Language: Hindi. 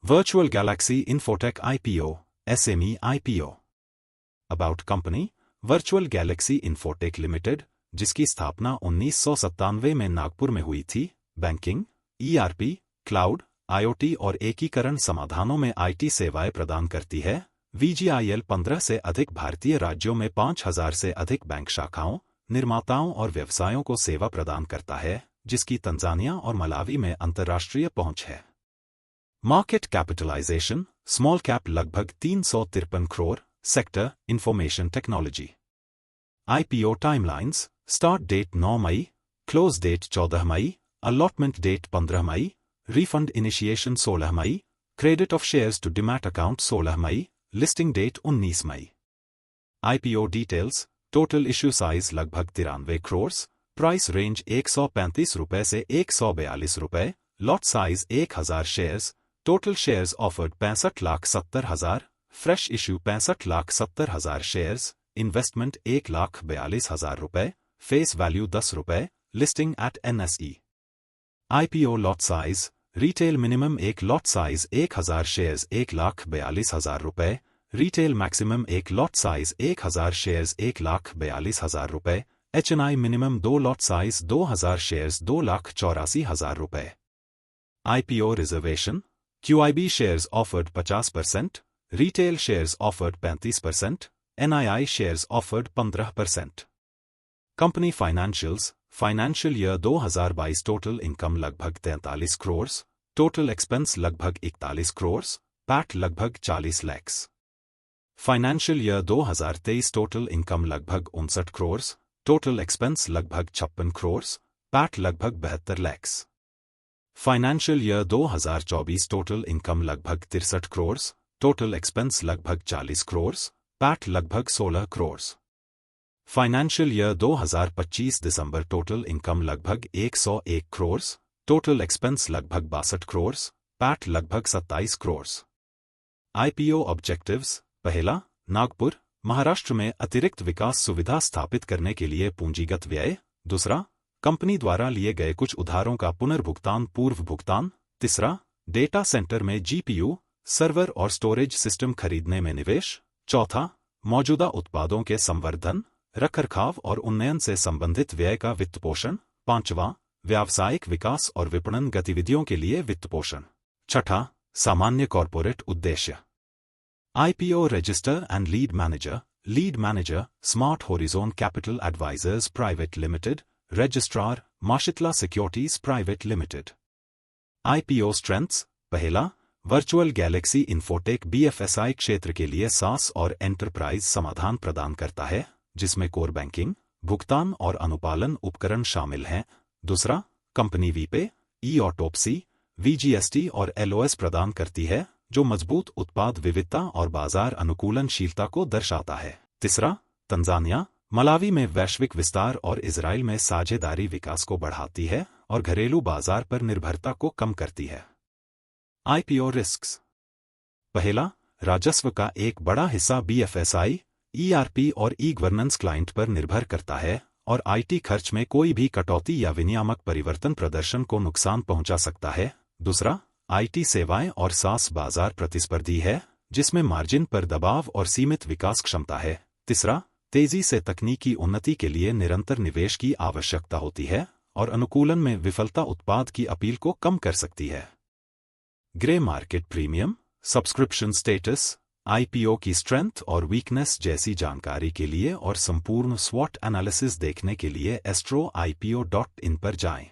Virtual Galaxy Infotech IPO, SME IPO. About Company, Virtual Galaxy Infotech Limited, जिसकी स्थापना 1997 में नागपुर में हुई थी, बैंकिंग, ERP, क्लाउड, IoT और एकीकरण समाधानों में IT सेवाएं प्रदान करती है। VGIL 15 से अधिक भारतीय राज्यों में 5000 से अधिक बैंक शाखाओं, निर्माताओं और व्यवसायों को सेवा प्रदान करता है, जिसकी तंजानिया और मलावी में अंतर्राष्ट्रीय पहुंच है। मार्केट कैपिटलाइजेशन, स्मॉल कैप लगभग 353 crore, sector, information technology. IPO timelines, start date 9 मई, क्लोज डेट 14 मई, अलॉटमेंट डेट 15 मई, रिफंड इनिशिएशन 16 मई, credit of shares to demat account 16 मई, लिस्टिंग डेट 19 मई। IPO details, total issue size लगभग 93 करोड़, प्राइस रेंज 135 रुपए से 142 रुपए, lot size 1000 shares, total shares offered 65,70,000, fresh issue 65,70,000 shares, investment 1,42,000 रुपए, फेस वैल्यू 10 रुपए, listing at NSE। IPO lot size, retail minimum एक लॉट साइज 1000 शेयर्स 1,42,000 रुपए, रिटेल मैक्सिमम एक लॉट साइज 1000 शेयर्स 1,42,000 रुपए, HNI minimum 2 lot size 2000 shares 2,84,000 रुपए। IPO reservation, QIB shares offered 50%, retail shares offered 35%, NII shares offered 15%. Company financials, financial year 2022 total income लगभग 43 करोड़, total expense लगभग 41 करोड़, PAT लगभग 40 lakh. Financial year 2023 total income लगभग 59 करोड़, total expense लगभग 56 करोड़, PAT लगभग 72 lakh. Financial year 2024 total income लगभग 63 करोड़, टोटल एक्सपेंस लगभग 40 करोड़, पैट लगभग 16 करोड़। फाइनेंशियल ईयर 2025 दिसंबर टोटल इनकम लगभग 101 करोड़, टोटल एक्सपेंस लगभग 62 करोड़, पैट लगभग 27 करोड़। IPO ऑब्जेक्टिव्स, पहला, नागपुर, महाराष्ट्र में अतिरिक्त विकास सुविधा स्थापित करने के लिए पूंजीगत व्यय। दूसरा, कंपनी द्वारा लिए गए कुछ उधारों का पुनर्भुगतान पूर्व भुगतान। तीसरा, डेटा सेंटर में GPU, सर्वर और स्टोरेज सिस्टम खरीदने में निवेश। चौथा, मौजूदा उत्पादों के संवर्धन, रखरखाव और उन्नयन से संबंधित व्यय का वित्तपोषण। पांचवां, व्यावसायिक विकास और विपणन गतिविधियों के लिए वित्तपोषण। छठा, सामान्य कॉर्पोरेट उद्देश्य। IPO register and lead manager, smart horizon capital advisors private limited, registrar, Mashitla securities private limited. IPO strengths, पहला, वर्चुअल गैलेक्सी इन्फोटेक BFSI क्षेत्र के लिए SaaS और एंटरप्राइज समाधान प्रदान करता है, जिसमें कोर बैंकिंग, भुगतान और अनुपालन उपकरण शामिल हैं। दूसरा, कंपनी VPay, eAutopsy, VGST और LOS प्रदान करती है, जो मजबूत उत्पाद विविधता और बाजार अनुकूलनशीलता को दर्शाता है। तीसरा, तंजानिया, मलावी में वैश्विक विस्तार और इजराइल में साझेदारी विकास को बढ़ाती है और घरेलू बाजार पर निर्भरता को कम करती है। IPO रिस्क्स, पहला, राजस्व का एक बड़ा हिस्सा BFSI, ERP और E-गवर्नेंस क्लाइंट पर निर्भर करता है और IT खर्च में कोई भी कटौती या विनियामक परिवर्तन प्रदर्शन को नुकसान पहुंचा सकता है। दूसरा, IT सेवाएं और SaaS बाजार प्रतिस्पर्धी है, जिसमें मार्जिन पर दबाव और सीमित विकास क्षमता है। तीसरा, तेजी से तकनीकी उन्नति के लिए निरंतर निवेश की आवश्यकता होती है और अनुकूलन में विफलता उत्पाद की अपील को कम कर सकती है। Grey market premium, subscription status, IPO की स्ट्रेंथ और वीकनेस जैसी जानकारी के लिए और संपूर्ण SWOT एनालिसिस देखने के लिए astroipo.in पर जाएं।